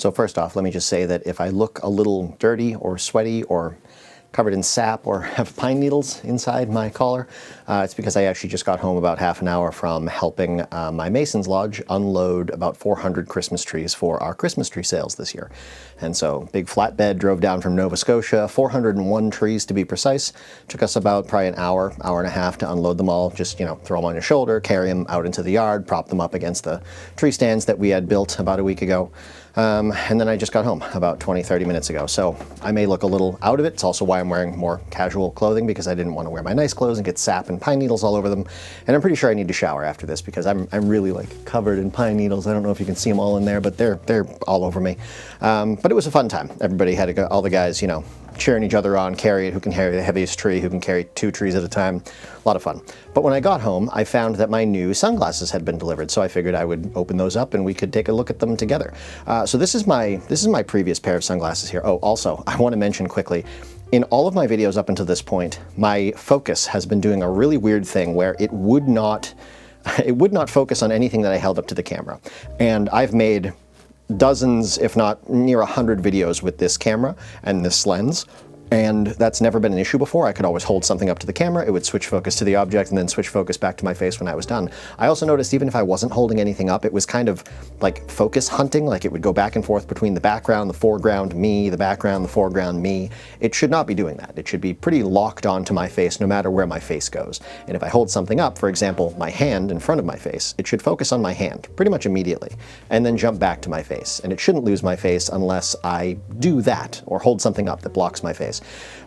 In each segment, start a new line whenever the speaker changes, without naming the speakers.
So first off, let me just say that if I look a little dirty or sweaty or covered in sap or have pine needles inside my collar, it's because I actually just got home about half an hour from helping my Mason's Lodge unload about 400 Christmas trees for our Christmas tree sales this year. And so big flatbed drove down from Nova Scotia, 401 trees to be precise. Took us about probably an hour, hour and a half to unload them all. Just, you know, throw them on your shoulder, carry them out into the yard, prop them up against the tree stands that we had built about a week ago. And then I just got home about 20-30 minutes ago. So I may look a little out of it. It's also why I'm wearing more casual clothing, because I didn't want to wear my nice clothes and get sap and pine needles all over them. And I'm pretty sure I need to shower after this because I'm really like covered in pine needles. I don't know if you can see them all in there, but they're all over me. But it was a fun time. Everybody had to go, all the guys, you know, cheering each other on, carry it, who can carry the heaviest tree, who can carry 2 trees at a time. A lot of fun. But when I got home, I found that my new sunglasses had been delivered, so I figured I would open those up and we could take a look at them together. So this is my previous pair of sunglasses here. Oh, also, I want to mention quickly, in all of my videos up until this point, my focus has been doing a really weird thing where it would not focus on anything that I held up to the camera. And I've made dozens, if not near 100 videos with this camera and this lens, and that's never been an issue before. I could always hold something up to the camera, it would switch focus to the object, and then switch focus back to my face when I was done. I also noticed even if I wasn't holding anything up, it was kind of like focus hunting, like it would go back and forth between the background, the foreground, me, the background, the foreground, me. It should not be doing that. It should be pretty locked onto my face no matter where my face goes. And if I hold something up, for example, my hand in front of my face, it should focus on my hand pretty much immediately, and then jump back to my face. And it shouldn't lose my face unless I do that, or hold something up that blocks my face.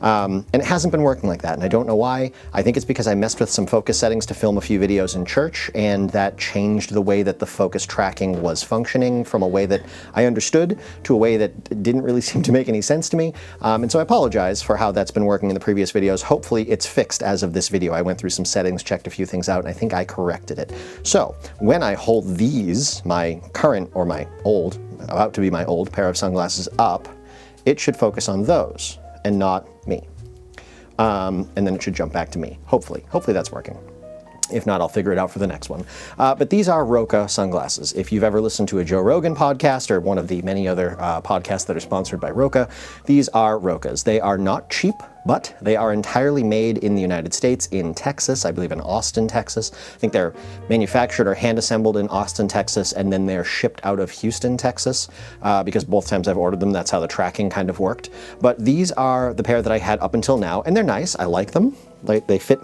And it hasn't been working like that, and I don't know why. I think it's because I messed with some focus settings to film a few videos in church, and that changed the way that the focus tracking was functioning from a way that I understood to a way that didn't really seem to make any sense to me. And so I apologize for how that's been working in the previous videos. Hopefully it's fixed as of this video. I went through some settings, checked a few things out, and I think I corrected it. So when I hold these, my current, or my old, about to be my old pair of sunglasses up, it should focus on those and not me. And then it should jump back to me, hopefully. Hopefully that's working. If not, I'll figure it out for the next one. But these are Roka sunglasses. If you've ever listened to a Joe Rogan podcast or one of the many other podcasts that are sponsored by Roka, these are Rokas. They are not cheap, but they are entirely made in the United States, in Texas, I believe in Austin, Texas. I think they're manufactured or hand-assembled in Austin, Texas, and then they're shipped out of Houston, Texas, because both times I've ordered them, that's how the tracking kind of worked. But these are the pair that I had up until now, and they're nice. I like them. They fit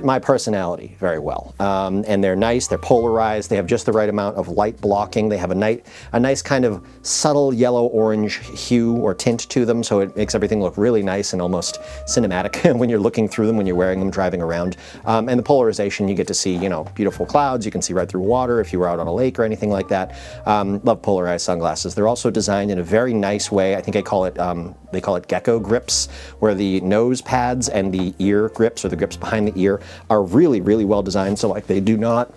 my personality very well. And they're nice, they're polarized, they have just the right amount of light blocking, they have a nice kind of subtle yellow-orange hue or tint to them, so it makes everything look really nice and almost cinematic when you're looking through them, when you're wearing them, driving around. And the polarization, you get to see, you know, beautiful clouds, you can see right through water if you were out on a lake or anything like that. Love polarized sunglasses. They're also designed in a very nice way. I think they call it gecko grips, where the nose pads and the ear grips, or the grips behind the ear, are really, really well designed. So like they do not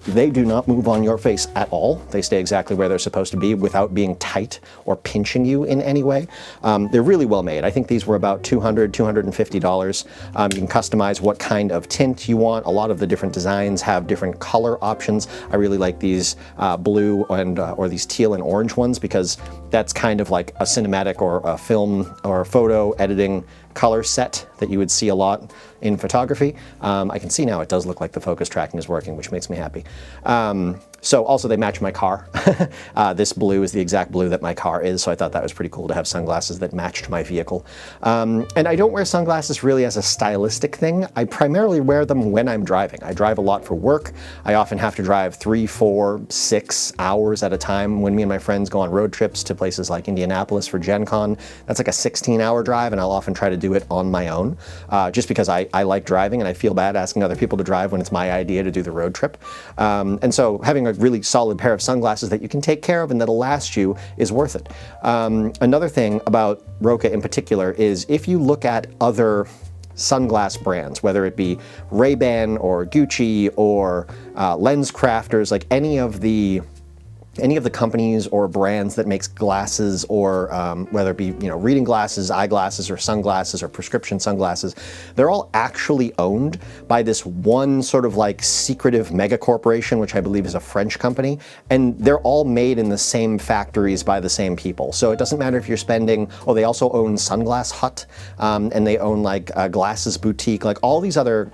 move on your face at all. They stay exactly where they're supposed to be without being tight or pinching you in any way. They're really well made. I think these were about $200, $250. You can customize what kind of tint you want. A lot of the different designs have different color options. I really like these blue and or these teal and orange ones, because that's kind of like a cinematic or a film or photo editing color set that you would see a lot in photography. I can see now it does look like the focus tracking is working, which makes me happy. So also they match my car. This blue is the exact blue that my car is, so I thought that was pretty cool to have sunglasses that matched my vehicle. And I don't wear sunglasses really as a stylistic thing. I primarily wear them when I'm driving. I drive a lot for work. I often have to drive 3, 4, 6 hours at a time. When me and my friends go on road trips to places like Indianapolis for Gen Con, that's like a 16-hour drive, and I'll often try to do it on my own, just because I like driving and I feel bad asking other people to drive when it's my idea to do the road trip. And so having a really solid pair of sunglasses that you can take care of and that'll last you is worth it. Another thing about Roka in particular is if you look at other sunglass brands, whether it be Ray-Ban or Gucci or Lens Crafters, like any of the any of the companies or brands that makes glasses, or whether it be, you know, reading glasses, eyeglasses, or sunglasses, or prescription sunglasses, they're all actually owned by this one sort of like secretive mega corporation, which I believe is a French company, and they're all made in the same factories by the same people. So it doesn't matter if you're spending, oh, they also own Sunglass Hut, and they own like Glasses Boutique, like all these other,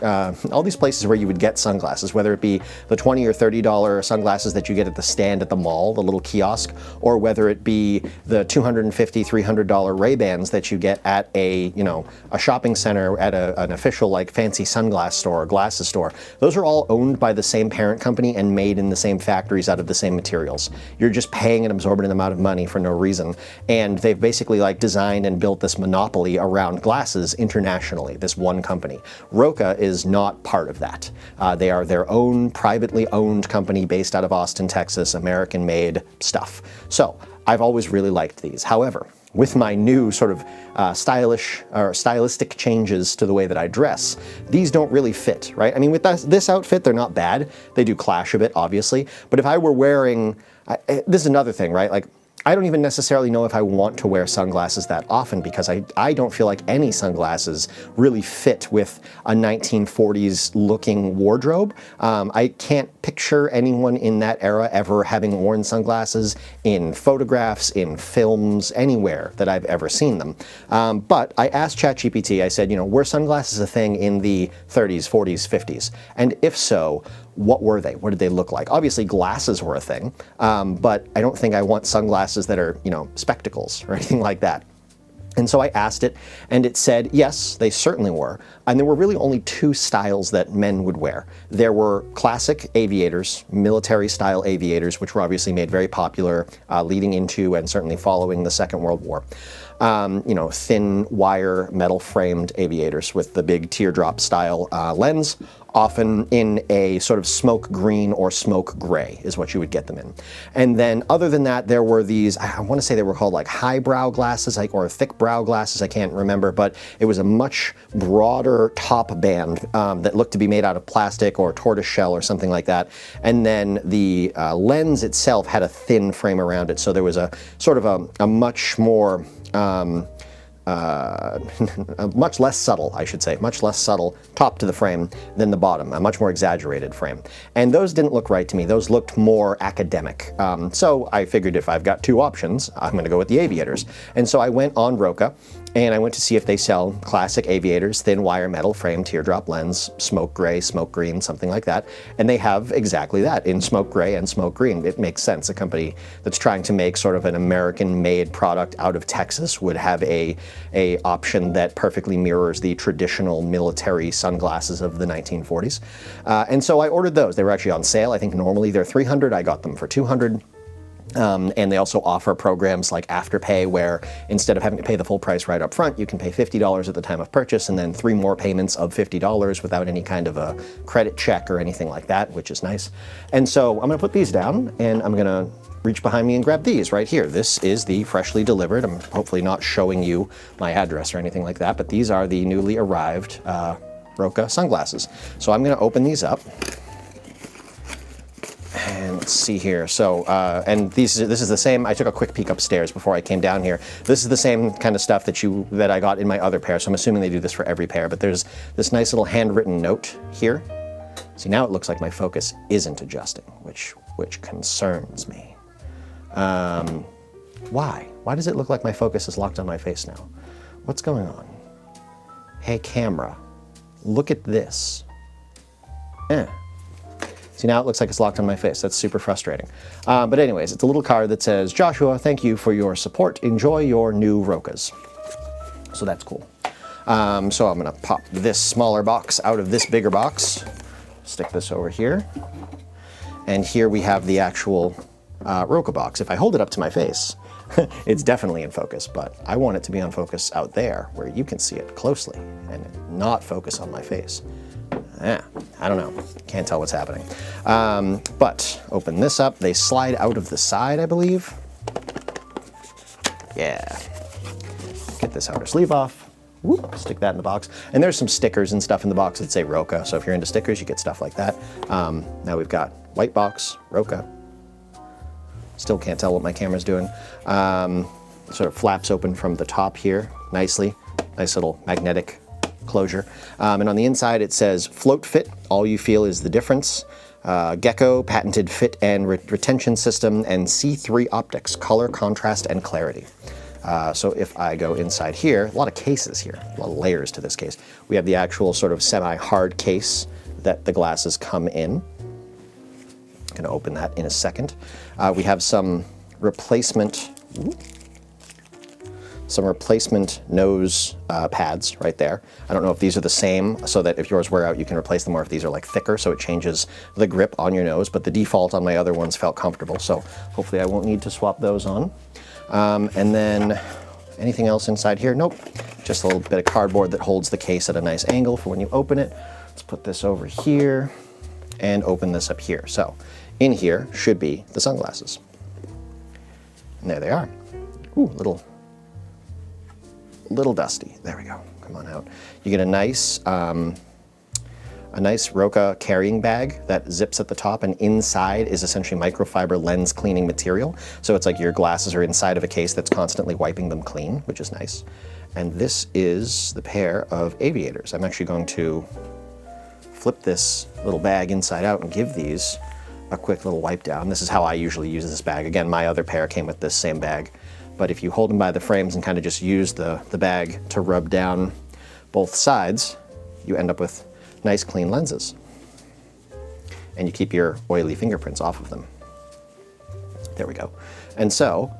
all these places where you would get sunglasses, whether it be the $20 or $30 sunglasses that you get at the stand at the mall, the little kiosk, or whether it be the $250, $300 Ray-Bans that you get at a, you know, a shopping center at an official like fancy sunglass store or glasses store. Those are all owned by the same parent company and made in the same factories out of the same materials. You're just paying an exorbitant amount of money for no reason. And they've basically like designed and built this monopoly around glasses internationally, this one company. Roka is not part of that. They are their own privately owned company based out of Austin, Texas, American made stuff. So I've always really liked these. However, with my new sort of stylistic changes to the way that I dress, these don't really fit, right? I mean, with this outfit, they're not bad. They do clash a bit, obviously. But if I were wearing, this is another thing, right? Like, I don't even necessarily know if I want to wear sunglasses that often, because I don't feel like any sunglasses really fit with a 1940s looking wardrobe. I can't picture anyone in that era ever having worn sunglasses in photographs, in films, anywhere that I've ever seen them. But I asked ChatGPT, I said, you know, were sunglasses a thing in the 30s, 40s, 50s? And if so, what were they? What did they look like? Obviously glasses were a thing, but I don't think I want sunglasses that are, you know, spectacles or anything like that. And so I asked it, and it said, yes, they certainly were. And there were really only two styles that men would wear. There were classic aviators, military-style aviators, which were obviously made very popular leading into and certainly following the Second World War. You know, thin wire, metal-framed aviators with the big teardrop style lens, often in a sort of smoke green or smoke gray is what you would get them in. And then other than that, there were these, I want to say they were called like highbrow glasses, like, or thick brow glasses, I can't remember, but it was a much broader top band that looked to be made out of plastic or tortoise shell or something like that. And then the lens itself had a thin frame around it, so there was a sort of a much more much less subtle, I should say, much less subtle top to the frame than the bottom, a much more exaggerated frame. And those didn't look right to me. Those looked more academic. So I figured if I've got two options, I'm going to go with the aviators. And so I went on Roka, and I went to see if they sell classic aviators, thin wire metal frame, teardrop lens, smoke gray, smoke green, something like that. And they have exactly that in smoke gray and smoke green. It makes sense. A company that's trying to make sort of an American-made product out of Texas would have a option that perfectly mirrors the traditional military sunglasses of the 1940s. And so I ordered those. They were actually on sale. I think normally they're $300. I got them for $200. And they also offer programs like Afterpay, where instead of having to pay the full price right up front, you can pay $50 at the time of purchase and then 3 more payments of $50 without any kind of a credit check or anything like that, which is nice. And so I'm going to put these down, and I'm going to reach behind me and grab these right here. This is the freshly delivered. I'm hopefully not showing you my address or anything like that, but these are the newly arrived Roka sunglasses. So I'm going to open these up. And let's see here. So, and this is the same. I took a quick peek upstairs before I came down here. This is the same kind of stuff that I got in my other pair. So I'm assuming they do this for every pair. But there's this nice little handwritten note here. See, now it looks like my focus isn't adjusting, which concerns me. Why? Why does it look like my focus is locked on my face now? What's going on? Hey, camera, look at this. See, now it looks like it's locked on my face. That's super frustrating. But anyways, it's a little card that says, Joshua, thank you for your support. Enjoy your new Rokas. So that's cool. So I'm going to pop this smaller box out of this bigger box. Stick this over here. And here we have the actual Roka box. If I hold it up to my face, it's definitely in focus, but I want it to be on focus out there where you can see it closely and not focus on my face. I don't know. Can't tell what's happening. But open this up. They slide out of the side, I believe. Yeah. Get this outer sleeve off. Whoop, stick that in the box. And there's some stickers and stuff in the box that say Roka. So if you're into stickers, you get stuff like that. Now we've got white box, Roka. Still can't tell what my camera's doing. Sort of flaps open from the top here nicely. Nice little magnetic closure. And on the inside it says float fit, all you feel is the difference. Gecko, patented fit and retention system, and C3 optics, color, contrast, and clarity. So if I go inside here, a lot of cases here, a lot of layers to this case. We have the actual sort of semi-hard case that the glasses come in. I'm gonna open that in a second. We have some replacement nose pads right there. I don't know if these are the same, so that if yours wear out, you can replace them, or if these are like thicker, so it changes the grip on your nose, but the default on my other ones felt comfortable, so hopefully I won't need to swap those on. And then anything else inside here? Nope, just a little bit of cardboard that holds the case at a nice angle for when you open it. Let's put this over here and open this up here. So in here should be the sunglasses. And there they are. Ooh, little dusty. There we go. Come on out. You get a nice Roka carrying bag that zips at the top, and inside is essentially microfiber lens cleaning material. So it's like your glasses are inside of a case that's constantly wiping them clean, which is nice. And this is the pair of Aviators. I'm actually going to flip this little bag inside out and give these a quick little wipe down. This is how I usually use this bag. Again, my other pair came with this same bag. But if you hold them by the frames and kind of just use the bag to rub down both sides, you end up with nice clean lenses. And you keep your oily fingerprints off of them. There we go. And so,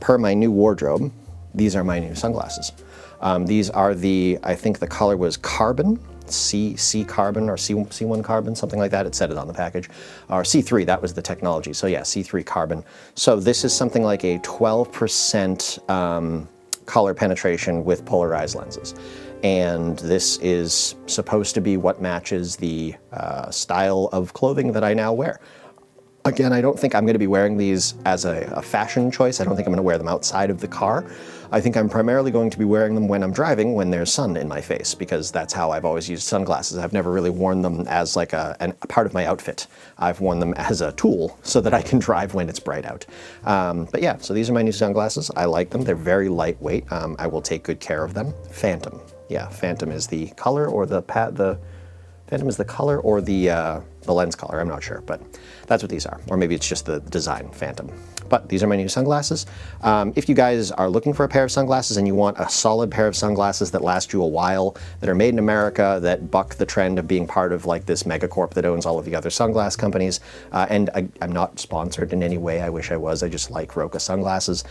per my new wardrobe, these are my new sunglasses. These are I think the color was carbon, C carbon or C1 carbon, something like that. It said it on the package. Or C3, that was the technology. So yeah, C3 carbon. So this is something like a 12% color penetration with polarized lenses. And this is supposed to be what matches the style of clothing that I now wear. Again, I don't think I'm going to be wearing these as a fashion choice. I don't think I'm going to wear them outside of the car. I think I'm primarily going to be wearing them when I'm driving, when there's sun in my face, because that's how I've always used sunglasses. I've never really worn them as like a part of my outfit. I've worn them as a tool so that I can drive when it's bright out. But yeah, so these are my new sunglasses. I like them. They're very lightweight. I will take good care of them. Phantom. Yeah, Phantom is the color, or Phantom is the color or the lens color, I'm not sure, but that's what these are. Or maybe it's just the design, Phantom. But these are my new sunglasses. If you guys are looking for a pair of sunglasses and you want a solid pair of sunglasses that last you a while, that are made in America, that buck the trend of being part of like this megacorp that owns all of the other sunglass companies, and I'm not sponsored in any way, I wish I was, I just like Roka sunglasses.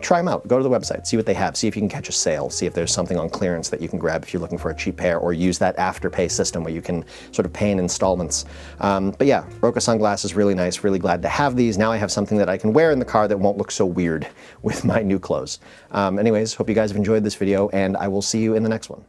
Try them out, go to the website, see what they have, see if you can catch a sale, see if there's something on clearance that you can grab if you're looking for a cheap pair, or use that Afterpay system where you can sort of pay in installments. But yeah, Roka sunglasses, really nice, really glad to have these. Now I have something that I can wear in the car that won't look so weird with my new clothes. Anyways, hope you guys have enjoyed this video, and I will see you in the next one.